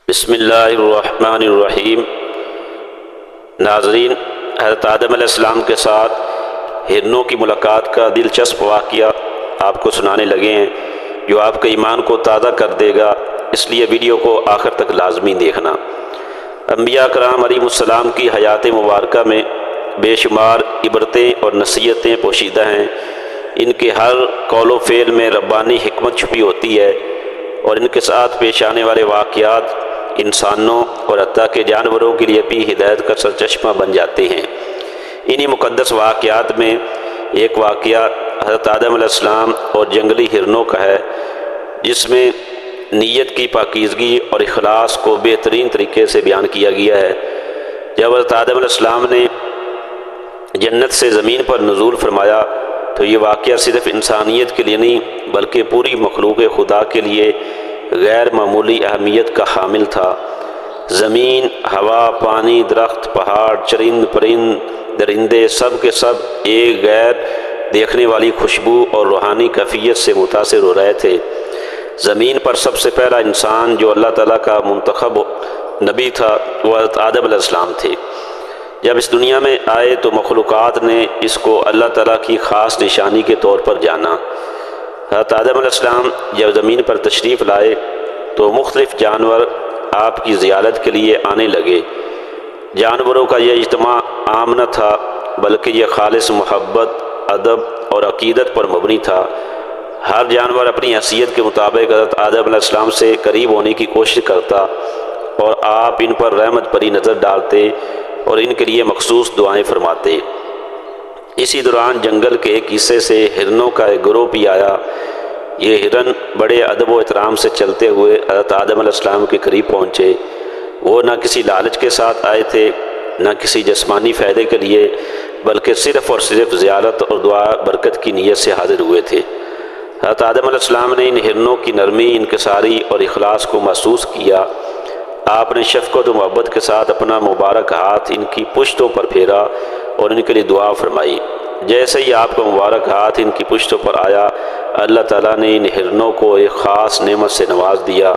بسم اللہ الرحمن الرحیم۔ ناظرین، حضرت آدم علیہ السلام کے ساتھ ہرنوں کی ملاقات کا دلچسپ واقعہ آپ کو سنانے لگے ہیں جو آپ کے ایمان کو تازہ کر دے گا، اس لیے ویڈیو کو آخر تک لازمی دیکھنا۔ انبیاء کرام علیہ السلام کی حیات مبارکہ میں بے شمار عبرتیں اور نصیحتیں پوشیدہ ہیں۔ ان کے ہر قول و فعل میں ربانی حکمت چھپی ہوتی ہے، اور ان کے ساتھ پیش آنے والے واقعات انسانوں اور حتیٰ کہ جانوروں کے لیے بھی ہدایت کا سرچشمہ بن جاتے ہیں۔ انہی مقدس واقعات میں ایک واقعہ حضرت آدم علیہ السلام اور جنگلی ہرنوں کا ہے، جس میں نیت کی پاکیزگی اور اخلاص کو بہترین طریقے سے بیان کیا گیا ہے۔ جب حضرت آدم علیہ السلام نے جنت سے زمین پر نزول فرمایا تو یہ واقعہ صرف انسانیت کے لیے نہیں بلکہ پوری مخلوق خدا کے لیے غیر معمولی اہمیت کا حامل تھا۔ زمین، ہوا، پانی، درخت، پہاڑ، چرند پرند، درندے سب کے سب ایک غیر دیکھنے والی خوشبو اور روحانی کیفیت سے متاثر ہو رہے تھے۔ زمین پر سب سے پہلا انسان جو اللہ تعالیٰ کا منتخب نبی تھا وہ حضرت آدم علیہ السلام تھے۔ جب اس دنیا میں آئے تو مخلوقات نے اس کو اللہ تعالیٰ کی خاص نشانی کے طور پر جانا۔ حضرت آدم علیہ السلام جب زمین پر تشریف لائے تو مختلف جانور آپ کی زیارت کے لیے آنے لگے۔ جانوروں کا یہ اجتماع عام نہ تھا بلکہ یہ خالص محبت، ادب اور عقیدت پر مبنی تھا۔ ہر جانور اپنی حیثیت کے مطابق حضرت آدم علیہ السلام سے قریب ہونے کی کوشش کرتا اور آپ ان پر رحمت بھری نظر ڈالتے اور ان کے لیے مخصوص دعائیں فرماتے۔ اسی دوران جنگل کے ایک حصے سے ہرنوں کا ایک گروہ بھی آیا۔ یہ ہرن بڑے ادب و احترام سے چلتے ہوئے حضرت آدم علیہ السلام کے قریب پہنچے۔ وہ نہ کسی لالچ کے ساتھ آئے تھے نہ کسی جسمانی فائدے کے لیے، بلکہ صرف اور صرف زیارت اور دعا برکت کی نیت سے حاضر ہوئے تھے۔ حضرت آدم علیہ السلام نے ان ہرنوں کی نرمی، انکساری اور اخلاص کو محسوس کیا۔ آپ نے شفقت و محبت کے ساتھ اپنا مبارک ہاتھ ان کی پشتوں پر پھیرا اور ان کے لیے دعا فرمائی۔ جیسے ہی آپ کا مبارک ہاتھ ان کی پشتوں پر آیا، اللہ تعالیٰ نے ان ہرنوں کو ایک خاص نعمت سے نواز دیا۔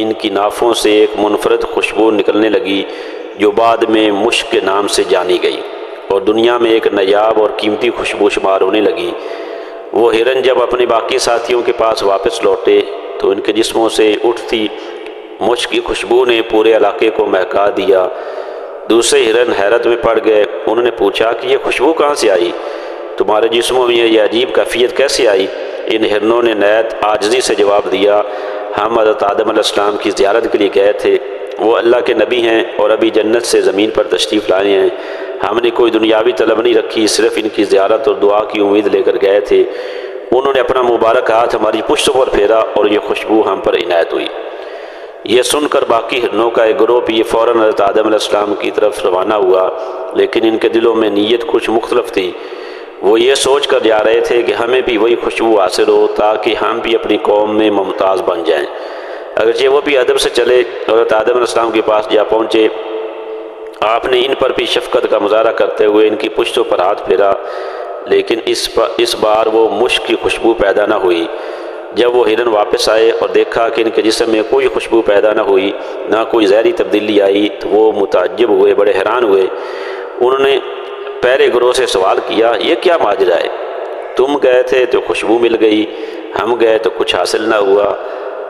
ان کی نافوں سے ایک منفرد خوشبو نکلنے لگی جو بعد میں مشک کے نام سے جانی گئی اور دنیا میں ایک نایاب اور قیمتی خوشبو شمار ہونے لگی۔ وہ ہرن جب اپنے باقی ساتھیوں کے پاس واپس لوٹے تو ان کے جسموں سے اٹھتی مشک کی خوشبو نے پورے علاقے کو مہکا دیا۔ دوسرے ہرن حیرت میں پڑ گئے۔ انہوں نے پوچھا کہ یہ خوشبو کہاں سے آئی؟ تمہارے جسموں میں یہ عجیب کیفیت کیسے آئی؟ ان ہرنوں نے نہایت عاجزی سے جواب دیا، ہم حضرت آدم علیہ السلام کی زیارت کے لیے گئے تھے۔ وہ اللہ کے نبی ہیں اور ابھی جنت سے زمین پر تشریف لائے ہیں۔ ہم نے کوئی دنیاوی طلب نہیں رکھی، صرف ان کی زیارت اور دعا کی امید لے کر گئے تھے۔ انہوں نے اپنا مبارک ہاتھ ہماری پشتوں پر پھیرا اور یہ خوشبو ہم پر عنایت ہوئی۔ یہ سن کر باقی ہرنوں کا ایک گروہ بھی فوراً حضرت آدم علیہ السلام کی طرف روانہ ہوا، لیکن ان کے دلوں میں نیت کچھ مختلف تھی۔ وہ یہ سوچ کر جا رہے تھے کہ ہمیں بھی وہی خوشبو حاصل ہو تاکہ ہم بھی اپنی قوم میں ممتاز بن جائیں۔ اگرچہ وہ بھی ادب سے چلے، حضرت آدم علیہ السلام کے پاس جا پہنچے۔ آپ نے ان پر بھی شفقت کا مظاہرہ کرتے ہوئے ان کی پشتوں پر ہاتھ پھیرا، لیکن اس بار وہ مشک کی خوشبو پیدا نہ ہوئی۔ جب وہ ہرن واپس آئے اور دیکھا کہ ان کے جسم میں کوئی خوشبو پیدا نہ ہوئی، نہ کوئی زہری تبدیلی آئی، تو وہ متعجب ہوئے، بڑے حیران ہوئے۔ انہوں نے پہلے گروہ سے سوال کیا، یہ کیا ماجرا ہے؟ تم گئے تھے تو خوشبو مل گئی، ہم گئے تو کچھ حاصل نہ ہوا۔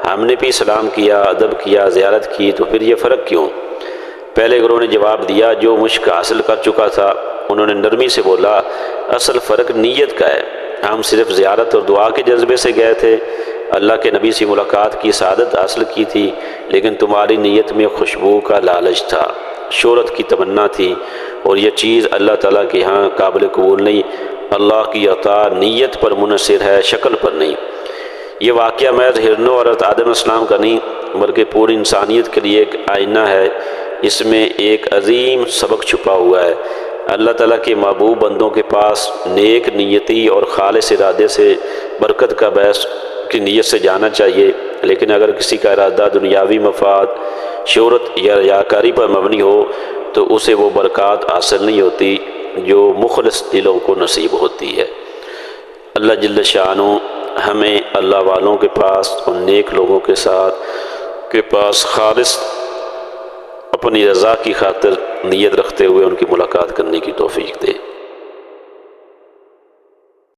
ہم نے بھی سلام کیا، ادب کیا، زیارت کی، تو پھر یہ فرق کیوں؟ پہلے گروہ نے جواب دیا جو مشک حاصل کر چکا تھا۔ انہوں نے نرمی سے بولا، اصل فرق نیت کا ہے۔ ہم صرف زیارت اور دعا کے جذبے سے گئے تھے، اللہ کے نبی سے ملاقات کی سعادت حاصل کی تھی، لیکن تمہاری نیت میں خوشبو کا لالچ تھا، شہرت کی تمنا تھی، اور یہ چیز اللہ تعالیٰ کے ہاں قابل قبول نہیں۔ اللہ کی عطا نیت پر منحصر ہے، شکل پر نہیں۔ یہ واقعہ محض ہرنوں اور حضرت آدم علیہ السلام کا نہیں بلکہ پوری انسانیت کے لیے ایک آئینہ ہے۔ اس میں ایک عظیم سبق چھپا ہوا ہے۔ اللہ تعالیٰ کے محبوب بندوں کے پاس نیک نیتی اور خالص ارادے سے برکت کا باعث کی نیت سے جانا چاہیے، لیکن اگر کسی کا ارادہ دنیاوی مفاد، شہرت یا ریاکاری پر مبنی ہو تو اسے وہ برکات حاصل نہیں ہوتی جو مخلص دلوں کو نصیب ہوتی ہے۔ اللہ جل شانہ ہمیں اللہ والوں کے پاس اور نیک لوگوں کے پاس خالص اپنی رضا کی خاطر نیت رکھتے ہوئے ان کی ملاقات کرنے کی توفیق دے۔